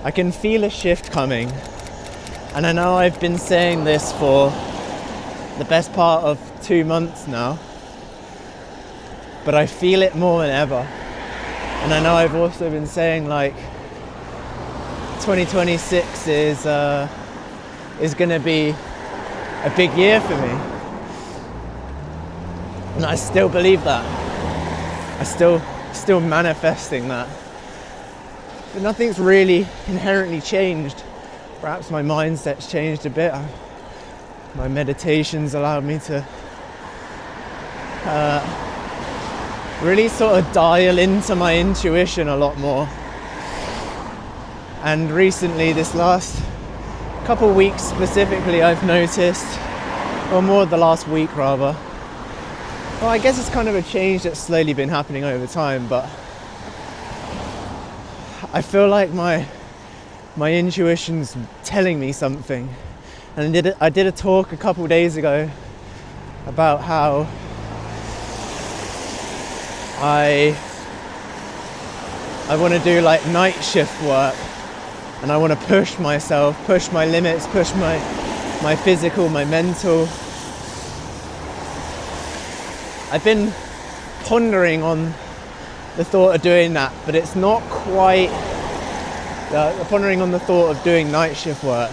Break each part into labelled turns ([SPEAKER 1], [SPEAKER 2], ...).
[SPEAKER 1] I can feel a shift coming, and I know I've been saying this for the best part of 2 months now, but I feel it more than ever. And I know I've also been saying like 2026 is gonna be a big year for me, and I still believe that. I still manifesting that. But nothing's really inherently changed. Perhaps my mindset's changed a bit. My meditations allowed me to really sort of dial into my intuition a lot more. And recently, this last couple weeks specifically, I've noticed, or more the last week rather, well, I guess it's kind of a change that's slowly been happening over time, but I feel like my intuition's telling me something. And I did a talk a couple days ago about how I want to do like night shift work, and I want to push myself, push my limits, push my physical, my mental. I've been pondering on the thought of doing that, but it's not quite pondering on the thought of doing night shift work.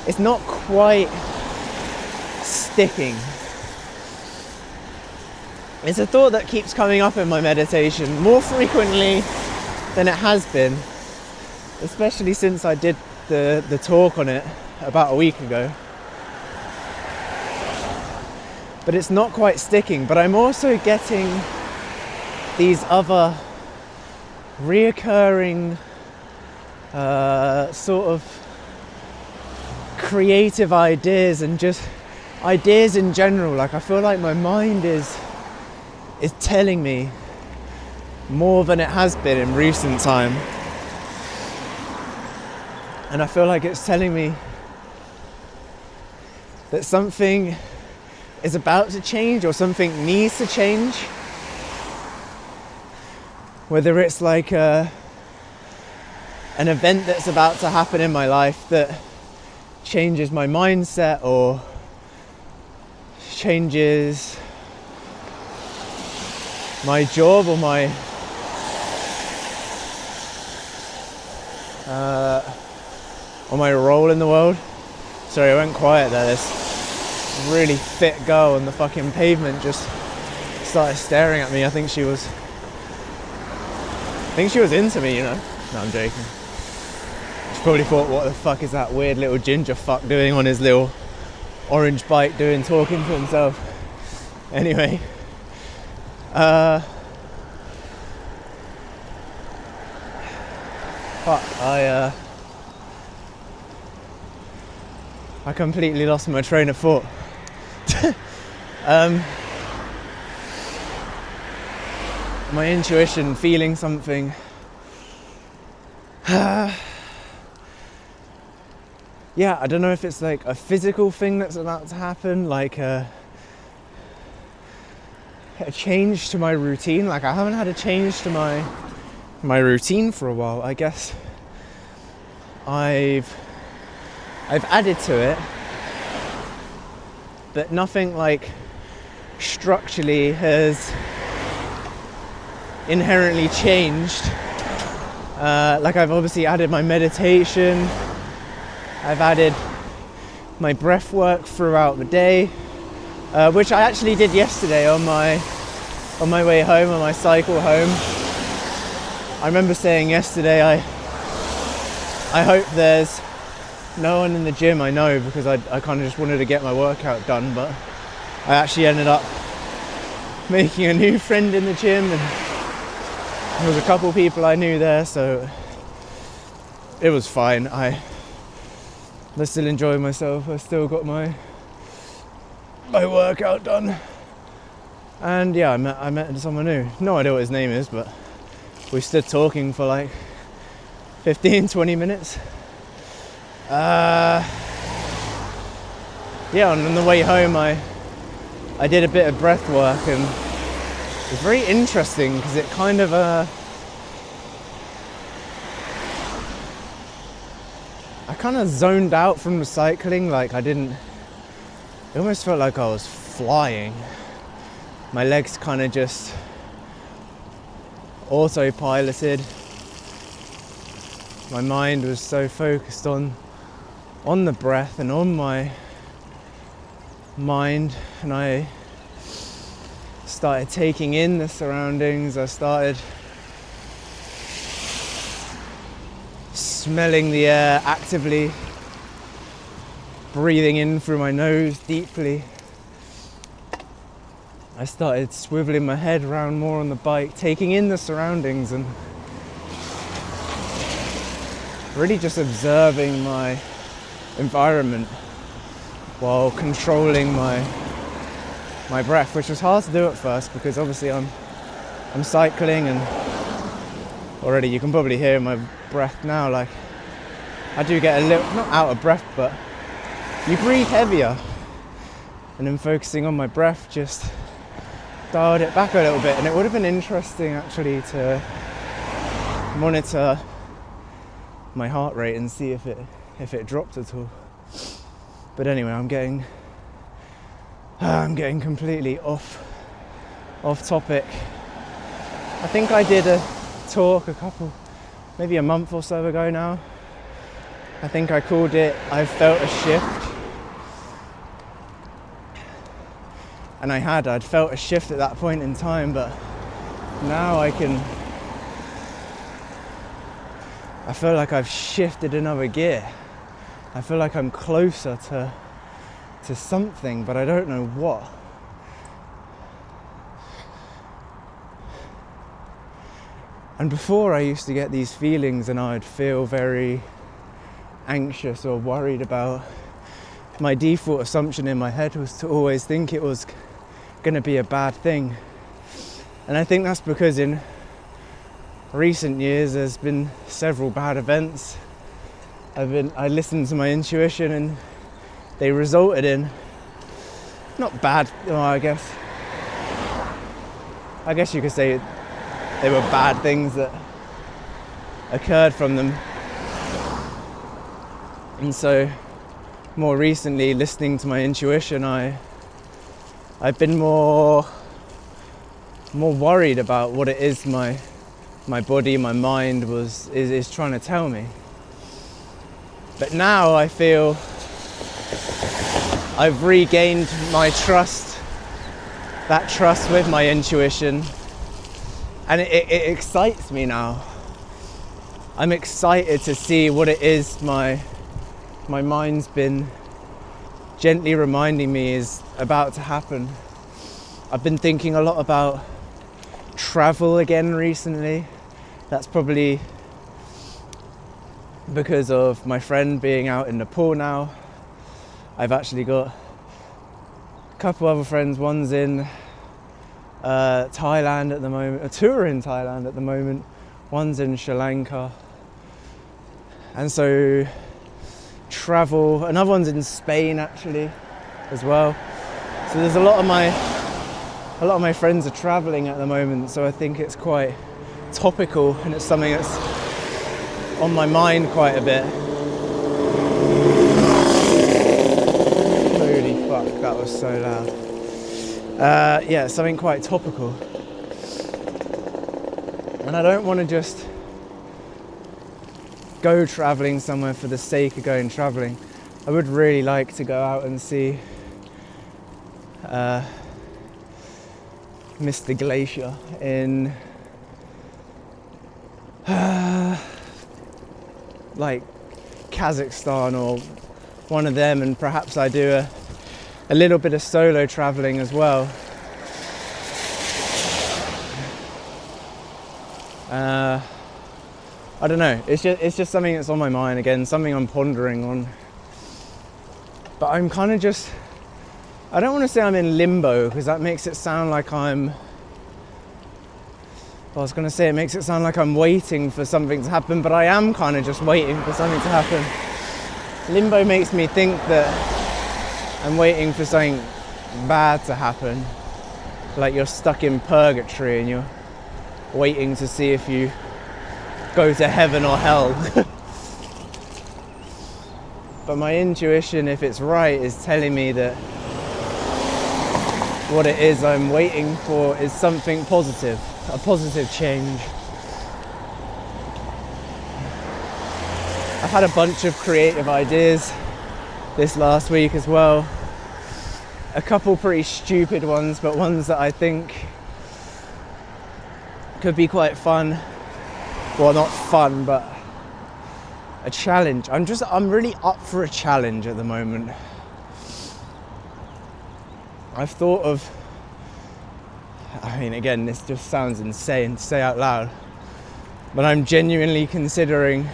[SPEAKER 1] It's not quite sticking. It's a thought that keeps coming up in my meditation more frequently than it has been, especially since I did the talk on it about a week ago. But it's not quite sticking. But I'm also getting these other reoccurring sort of creative ideas, and just ideas in general. Like, I feel like my mind is telling me more than it has been in recent time, and I feel like it's telling me that something is about to change, or something needs to change. Whether it's like an event that's about to happen in my life that changes my mindset, or changes my job, or my role in the world. Sorry, I went quiet there. This really fit girl on the fucking pavement just started staring at me. I think she was into me, you know. No, I'm joking. She probably thought, what the fuck is that weird little ginger fuck doing on his little orange bike talking to himself. Anyway, I completely lost my train of thought. My intuition feeling something. Yeah, I don't know if it's like a physical thing that's about to happen, like a change to my routine. Like, I haven't had a change to my routine for a while. I guess I've added to it, but nothing like structurally has inherently changed. Like, I've obviously added my meditation, I've added my breath work throughout the day, which I actually did yesterday on my way home, on my cycle home. I remember saying yesterday, I hope there's no one in the gym. I know, because I kind of just wanted to get my workout done, but I actually ended up making a new friend in the gym, and there was a couple people I knew there, so it was fine. I still enjoy myself. I still got my workout done, and yeah, I met someone new. No idea what his name is, but we stood talking for like 15-20 minutes. Yeah, on the way home I did a bit of breath work, and it was very interesting because it kind of I kind of zoned out from the cycling. Like it almost felt like I was flying. My legs kind of just autopiloted. My mind was so focused on the breath and on my mind, and I started taking in the surroundings. I started smelling the air actively, breathing in through my nose deeply. I started swiveling my head around more on the bike, taking in the surroundings and really just observing my environment while controlling my breath, which was hard to do at first because obviously I'm cycling, and already you can probably hear my breath now. Like I do get a little, not out of breath, but you breathe heavier, and then focusing on my breath just dialed it back a little bit. And it would have been interesting actually to monitor my heart rate and see if it dropped at all. But anyway, I'm getting completely off topic. I think I did a talk maybe a month or so ago now. I think I called it "I felt a shift," and I'd felt a shift at that point in time, but now I feel like I've shifted another gear. I feel like I'm closer to something, but I don't know what. And before I used to get these feelings and I'd feel very anxious or worried about, my default assumption in my head was to always think it was going to be a bad thing. And I think that's because in recent years there's been several bad events. I listened to my intuition and they resulted in not bad, well, I guess you could say they were bad things that occurred from them. And so more recently, listening to my intuition, I've been more worried about what it is my body, my mind is trying to tell me. But now I feel I've regained my trust, that trust with my intuition, and it excites me now. I'm excited to see what it is my mind's been gently reminding me is about to happen. I've been thinking a lot about travel again recently. That's probably because of my friend being out in Nepal now. I've actually got a couple other friends. One's in Thailand at the moment, a tour in Thailand at the moment. One's in Sri Lanka. And so travel, another one's in Spain actually as well. So there's a lot of my friends are traveling at the moment, so I think it's quite topical and it's something that's on my mind quite a bit. Holy fuck, that was so loud. Yeah, something quite topical. And I don't want to just go travelling somewhere for the sake of going travelling. I would really like to go out and see Mr. Glacier in like Kazakhstan or one of them, and perhaps I do a little bit of solo travelling as well. I don't know, it's just something that's on my mind again, something I'm pondering on. But I'm kind of just, I don't want to say I'm in limbo because that makes it sound like it makes it sound like I'm waiting for something to happen, but I am kind of just waiting for something to happen. Limbo makes me think that I'm waiting for something bad to happen, like you're stuck in purgatory and you're waiting to see if you go to heaven or hell. But my intuition, if it's right, is telling me that what it is I'm waiting for is something positive, a positive change. I've had a bunch of creative ideas this last week as well. A couple pretty stupid ones, but ones that I think could be quite fun. Well, not fun, but a challenge. I'm really up for a challenge at the moment. I've thought of, I mean, again, this just sounds insane to say out loud, but I'm genuinely considering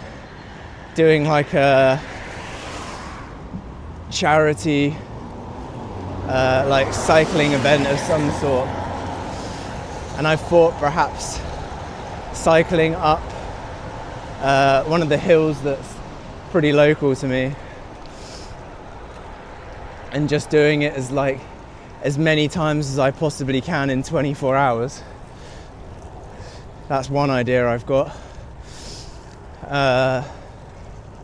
[SPEAKER 1] doing like a charity, like cycling event of some sort. And I thought perhaps cycling up one of the hills that's pretty local to me, and just doing it as many times as I possibly can in 24 hours. That's one idea I've got.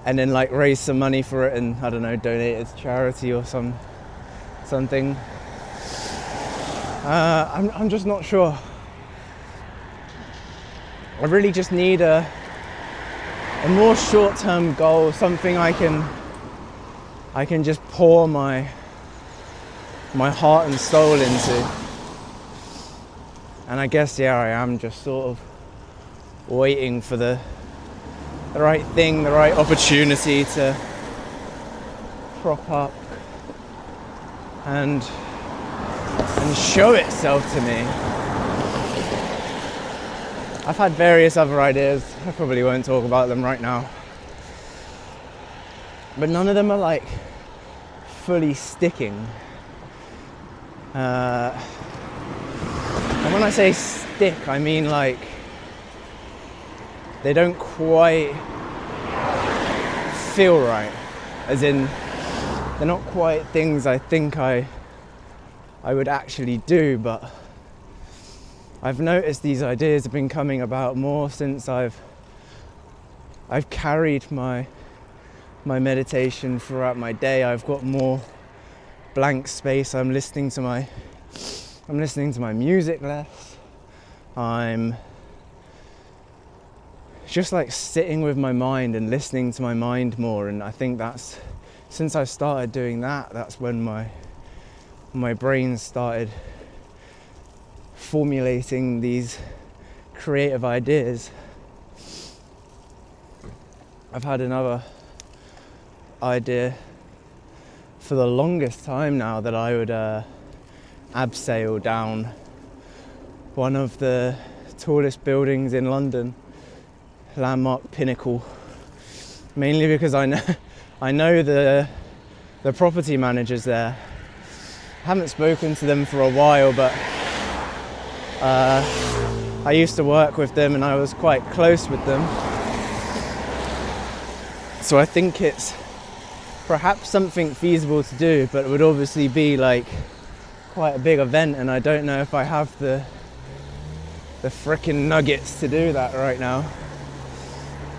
[SPEAKER 1] And then like raise some money for it and, I don't know, donate it to charity or something. I'm just not sure. I really just need a more short-term goal, something I can just pour my heart and soul into. And I guess, yeah, I am just sort of waiting for the right thing, the right opportunity to crop up and show itself to me. I've had various other ideas. I probably won't talk about them right now. But none of them are like fully sticking. And when I say stick, I mean like they don't quite feel right. As in, they're not quite things I think I would actually do, but I've noticed these ideas have been coming about more since I've carried my meditation throughout my day. I've got more blank space. I'm listening to my music less. I'm just like sitting with my mind and listening to my mind more, and I think that's, since I started doing that, that's when my brain started formulating these creative ideas. I've had another idea for the longest time now that I would abseil down one of the tallest buildings in London, landmark Pinnacle, mainly because I know the property managers there. I haven't spoken to them for a while, but I used to work with them and I was quite close with them. So I think it's perhaps something feasible to do, but it would obviously be like quite a big event, and I don't know if I have the frickin' nuggets to do that right now.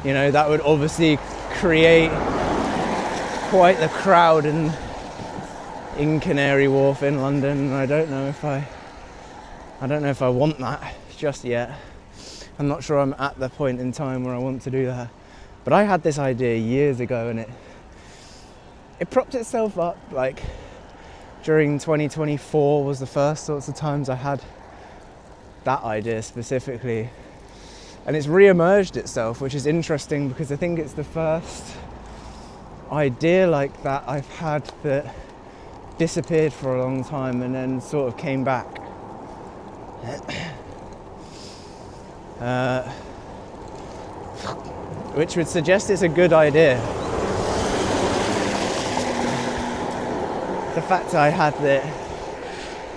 [SPEAKER 1] You know, that would obviously create quite the crowd in Canary Wharf in London, and I don't know if I want that just yet. I'm not sure I'm at the point in time where I want to do that. But I had this idea years ago, and it propped itself up like during 2024 was the first sorts of times I had that idea specifically. And it's re-emerged itself, which is interesting because I think it's the first idea like that I've had that disappeared for a long time and then sort of came back. Which would suggest it's a good idea. The fact that I had it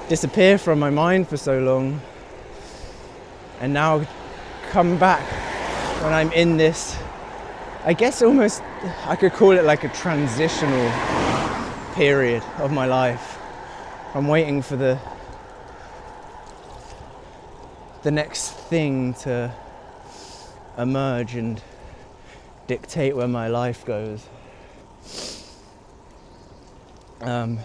[SPEAKER 1] disappear from my mind for so long and now come back when I'm in this, I guess almost I could call it like a transitional period of my life. I'm waiting for the next thing to emerge and dictate where my life goes. Yeah,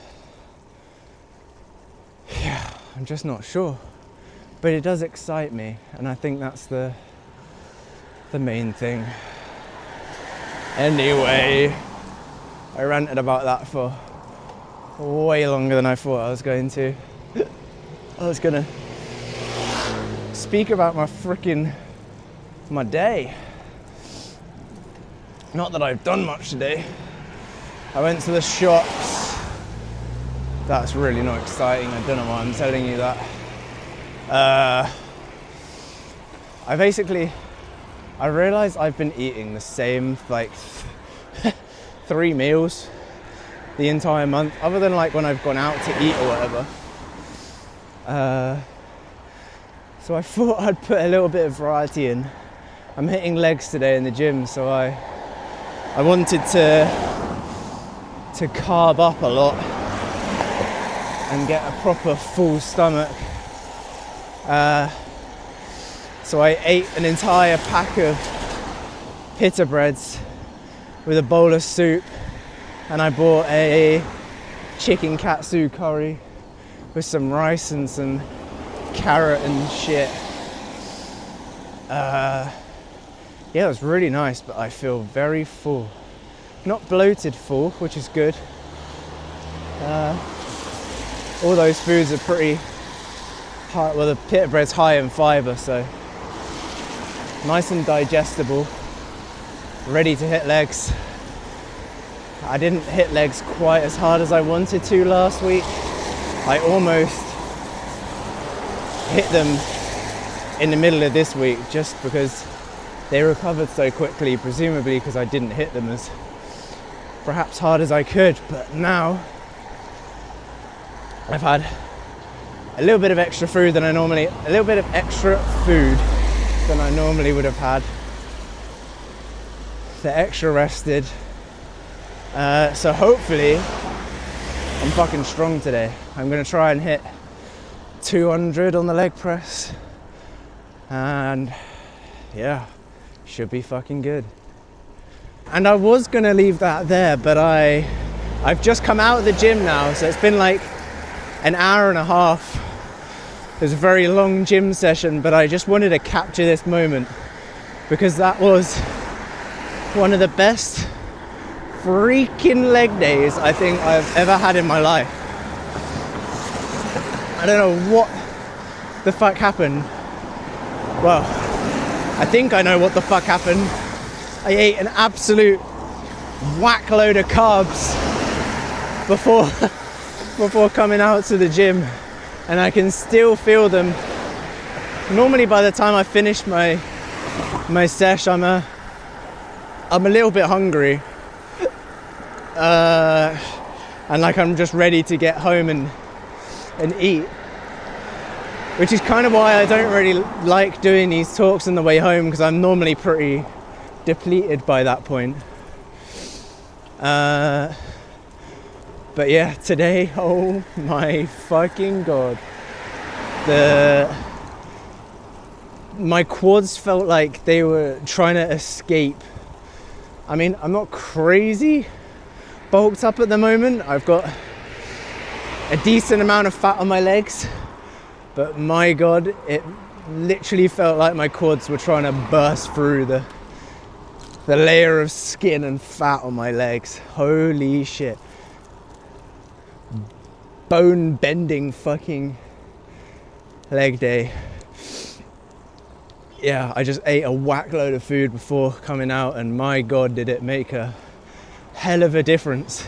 [SPEAKER 1] I'm just not sure. But it does excite me, and I think that's the main thing. Anyway, I ranted about that for way longer than I thought I was going to. I was gonna speak about my day. Not that I've done much today. I went to the shops. That's really not exciting. I don't know why I'm telling you that. I realised I've been eating the same 3 meals the entire month, other than when I've gone out to eat or whatever. So I thought I'd put a little bit of variety in. I'm hitting legs today in the gym, so I wanted to carb up a lot and get a proper full stomach. So I ate an entire pack of pita breads with a bowl of soup, and I bought a chicken katsu curry with some rice and some carrot and shit. Yeah, it was really nice, but I feel very full. Not bloated full, which is good. All those foods are pretty high. Well, the pita bread's high in fibre, so nice and digestible. Ready to hit legs. I didn't hit legs quite as hard as I wanted to last week. I almost hit them in the middle of this week just because they recovered so quickly, presumably because I didn't hit them as perhaps hard as I could. But now I've had a little bit of extra food than I normally would have had. They're extra rested. So hopefully I'm fucking strong today. I'm gonna try and hit 200 on the leg press, and yeah, should be fucking good. And I was gonna leave that there, but I've just come out of the gym now, so it's been an hour and a half. It was a very long gym session, but I just wanted to capture this moment because that was one of the best freaking leg days I think I've ever had in my life. I don't know what the fuck happened. Well, I think I know what the fuck happened. I ate an absolute whack load of carbs before coming out to the gym, and I can still feel them. Normally by the time I finish my sesh, I'm a little bit hungry, and I'm just ready to get home and eat, which is kind of why I don't really like doing these talks on the way home, because I'm normally pretty depleted by that point. But yeah, today, oh my fucking god, my quads felt like they were trying to escape. I mean, I'm not crazy bulked up at the moment. I've got a decent amount of fat on my legs, but my god, it literally felt like my quads were trying to burst through the layer of skin and fat on my legs. Holy shit. Bone bending fucking leg day. Yeah, I just ate a whack load of food before coming out, and my god, did it make a hell of a difference.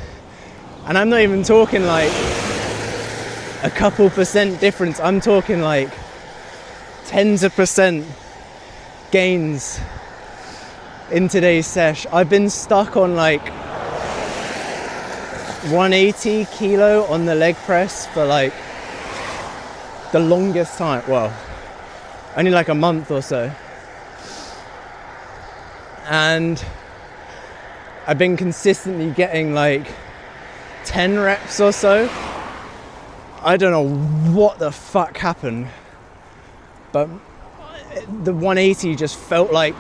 [SPEAKER 1] And I'm not even talking a couple percent difference. I'm talking tens of percent gains in today's sesh. I've been stuck on 180 kilo on the leg press for the longest time. Well, only a month or so. And I've been consistently getting 10 reps or so. I don't know what the fuck happened, but the 180 just felt like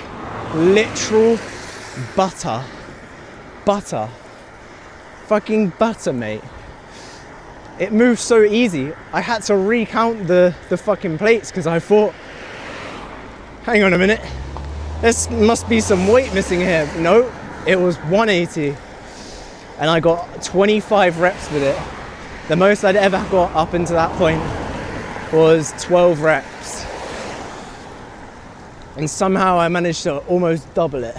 [SPEAKER 1] literal butter. Fucking butter, mate. it moved so easy. I had to recount the fucking plates because I thought, hang on a minute, there must be some weight missing here. No, it was 180. And I got 25 reps with it. The most I'd ever got up until that point was 12 reps. And somehow I managed to almost double it.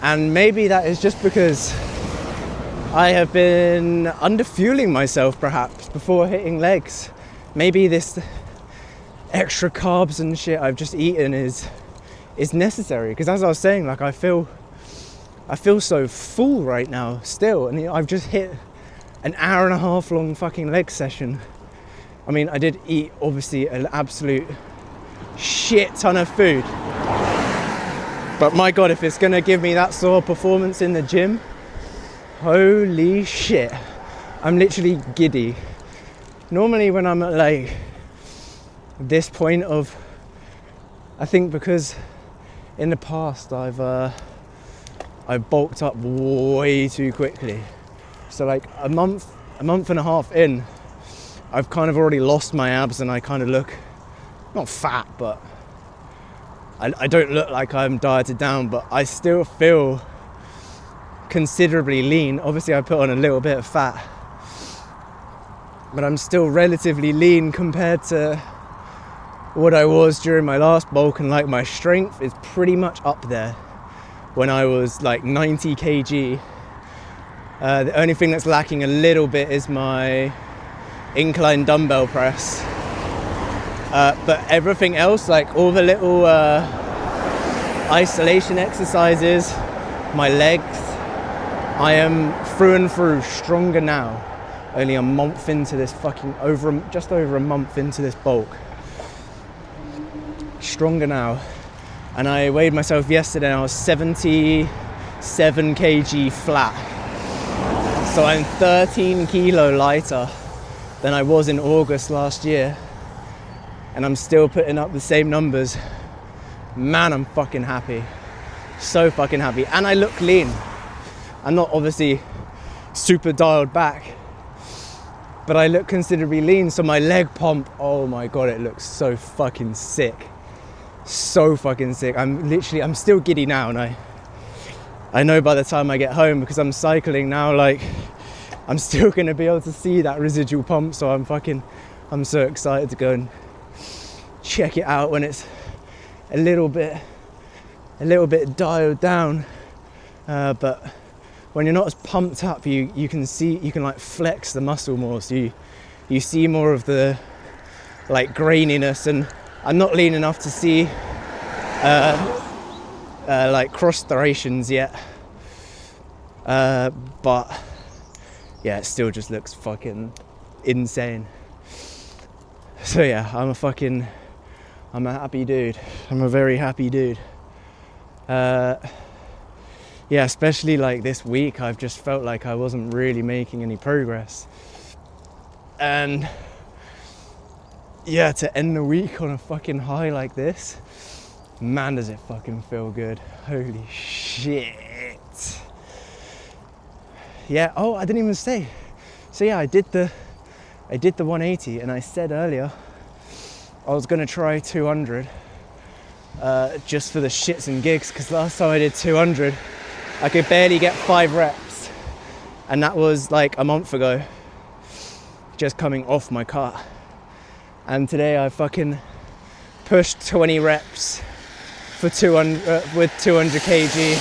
[SPEAKER 1] And maybe that is just because I have been underfueling myself perhaps before hitting legs. Maybe this extra carbs and shit I've just eaten is necessary. Because as I was saying, like I feel so full right now still. And I've just hit an hour and a half long fucking leg session. I mean, I did eat obviously an absolute shit ton of food. But my God, if it's gonna give me that sort of performance in the gym, holy shit, I'm literally giddy. Normally when I'm at like this point of, I think because in the past I've bulked up way too quickly. So like a month and a half in, I've kind of already lost my abs and I kind of look, not fat, but I don't look like I'm dieted down, but I still feel considerably lean. Obviously I put on a little bit of fat, but I'm still relatively lean compared to what I was during my last bulk, and like my strength is pretty much up there when I was like 90 kg. The only thing that's lacking a little bit is my incline dumbbell press. But everything else, like all the little isolation exercises, my legs, I am through and through stronger now. Only a month into this just over a month into this bulk. Stronger now. And I weighed myself yesterday and I was 77 kg flat. So I'm 13 kilo lighter than I was in August last year. And I'm still putting up the same numbers. Man, I'm fucking happy. So fucking happy. And I look lean. I'm not obviously super dialed back, but I look considerably lean. So my leg pump, oh my God, it looks so fucking sick. So fucking sick. I'm still giddy now, and I know by the time I get home, because I'm cycling now, like I'm still gonna be able to see that residual pump. So I'm so excited to go and check it out when it's a little bit dialed down. But when you're not as pumped up, you can like flex the muscle more. So you see more of the like graininess, and I'm not lean enough to see like cross striations yet. But yeah, it still just looks fucking insane. So yeah, I'm a happy dude. I'm a very happy dude. Yeah, especially like this week, I've just felt like I wasn't really making any progress. And yeah, to end the week on a fucking high like this, man, does it fucking feel good. Holy shit. Yeah, oh, I didn't even say. So yeah, I did the 180, and I said earlier I was gonna try 200 just for the shits and gigs, because last time I did 200 I could barely get 5 reps, and that was like a month ago, just coming off my cut. And today I fucking pushed 20 reps for 200 with 200 kg.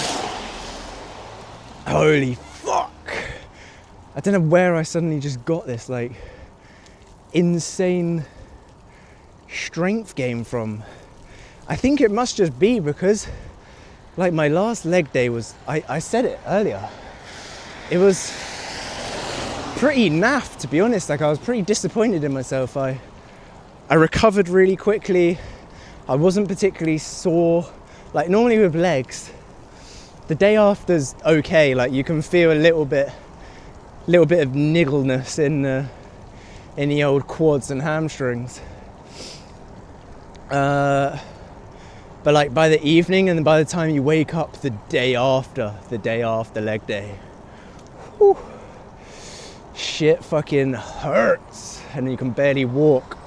[SPEAKER 1] Holy fuck. I don't know where I suddenly just got this like insane strength gain from. I think it must just be because like my last leg day was, I said it earlier, it was pretty naff, to be honest. Like I was pretty disappointed in myself. I recovered really quickly. I wasn't particularly sore. Like normally with legs, the day after's okay. Like you can feel a little bit of niggleness in the old quads and hamstrings. But like by the evening, and by the time you wake up the day after leg day, whew, shit fucking hurts and you can barely walk.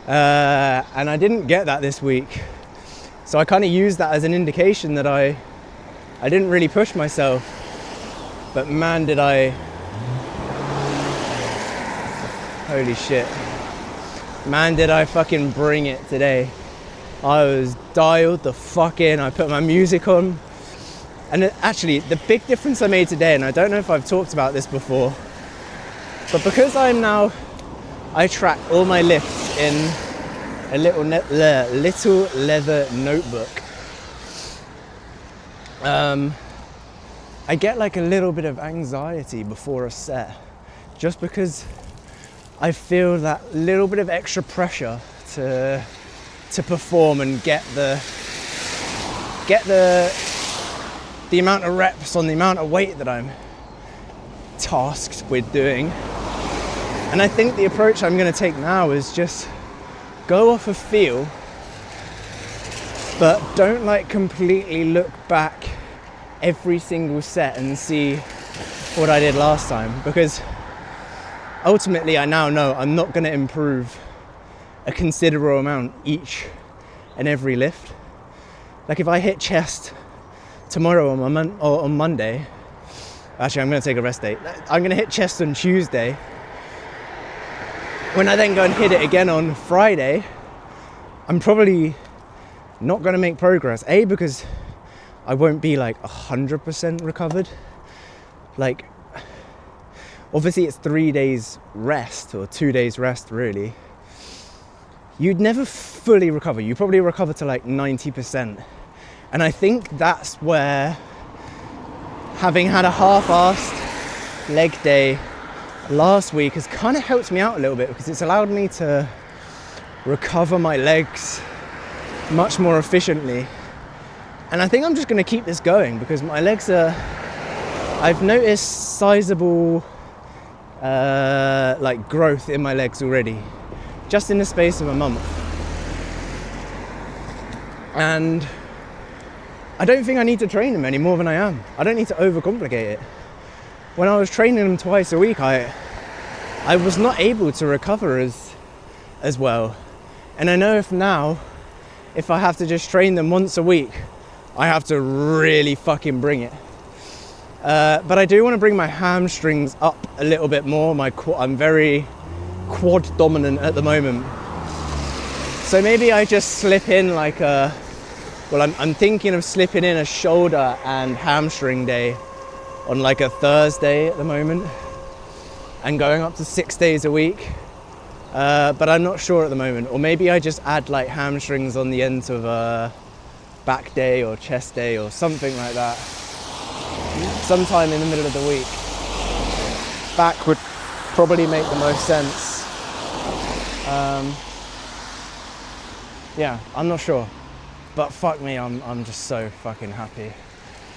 [SPEAKER 1] And I didn't get that this week. So I kind of used that as an indication that I didn't really push myself. But man, did I... Holy shit. Man, did I fucking bring it today. I was dialed the fuck in. I put my music on. And actually, the big difference I made today, and I don't know if I've talked about this before, but because I track all my lifts in a little leather notebook, I get like a little bit of anxiety before a set, just because I feel that little bit of extra pressure to perform and get the amount of reps on the amount of weight that I'm tasked with doing. And I think the approach I'm going to take now is just go off of feel, but don't like completely look back every single set and see what I did last time, because ultimately I now know I'm not going to improve a considerable amount each and every lift. Like if I hit chest tomorrow on Monday, actually I'm going to take a rest day. I'm going to hit chest on Tuesday. When I then go and hit it again on Friday, I'm probably not going to make progress. A, because I won't be like 100% recovered. Like, obviously it's 3 days rest or 2 days rest really. You'd never fully recover. You probably recover to like 90%. And I think that's where having had a half-assed leg day last week has kind of helped me out a little bit, because it's allowed me to recover my legs much more efficiently. And I think I'm just going to keep this going, because my legs I've noticed sizable like growth in my legs already, just in the space of a month. And I don't think I need to train them any more than I am. I don't need to overcomplicate it. When I was training them twice a week, I was not able to recover as well. And I know if I have to just train them once a week, I have to really fucking bring it. But I do want to bring my hamstrings up a little bit more. I'm very quad dominant at the moment. So maybe I just slip in like I'm thinking of slipping in a shoulder and hamstring day on like a Thursday at the moment, and going up to 6 days a week. But I'm not sure at the moment. Or maybe I just add like hamstrings on the end of a back day or chest day or something like that, sometime in the middle of the week. Back would probably make the most sense. Yeah, I'm not sure. But fuck me, I'm just so fucking happy.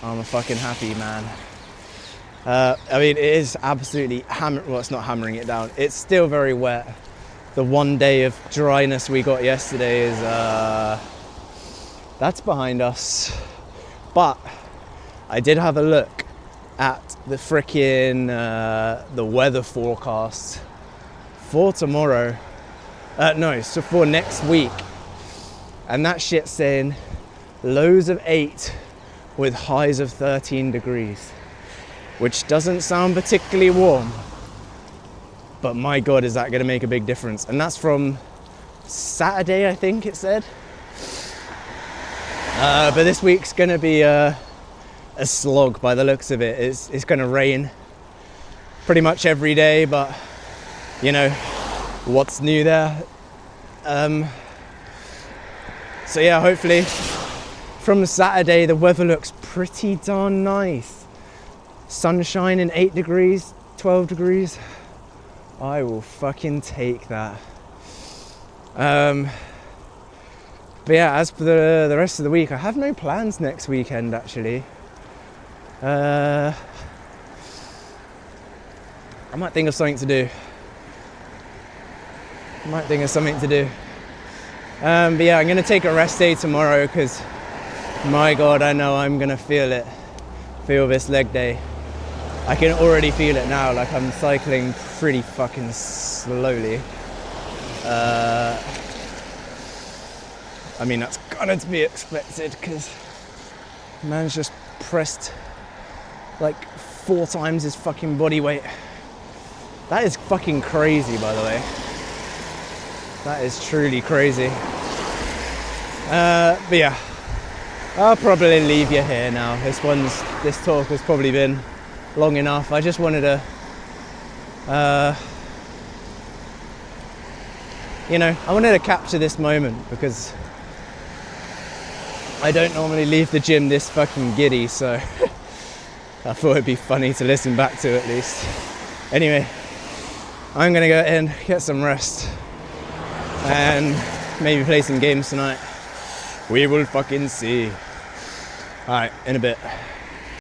[SPEAKER 1] I'm a fucking happy man. I mean, it is absolutely well, it's not hammering it down. It's still very wet. The 1 day of dryness we got yesterday is, that's behind us. But I did have a look at the frickin' the weather forecast for tomorrow. So for next week. And that shit's saying lows of 8 with highs of 13 degrees, which doesn't sound particularly warm, but my God, is that going to make a big difference. And that's from Saturday, I think it said. But this week's going to be a slog by the looks of it. It's going to rain pretty much every day, but you know, what's new there? So yeah, hopefully from Saturday the weather looks pretty darn nice. Sunshine in 8 degrees, 12 degrees. I will fucking take that. But yeah, as for the rest of the week, I have no plans next weekend actually. I might think of something to do. But yeah, I'm gonna take a rest day tomorrow, because my God, I know I'm gonna feel this leg day. I can already feel it now, like I'm cycling pretty fucking slowly. I mean, that's gonna be expected because man's just pressed like 4 times his fucking body weight. That is fucking crazy, by the way. That is truly crazy. But yeah, I'll probably leave you here now. This talk has probably been long enough. I just wanted to, I wanted to capture this moment because I don't normally leave the gym this fucking giddy, so I thought it'd be funny to listen back to at least. Anyway, I'm gonna go in, get some rest, and maybe play some games tonight. We will fucking see. Alright, in a bit.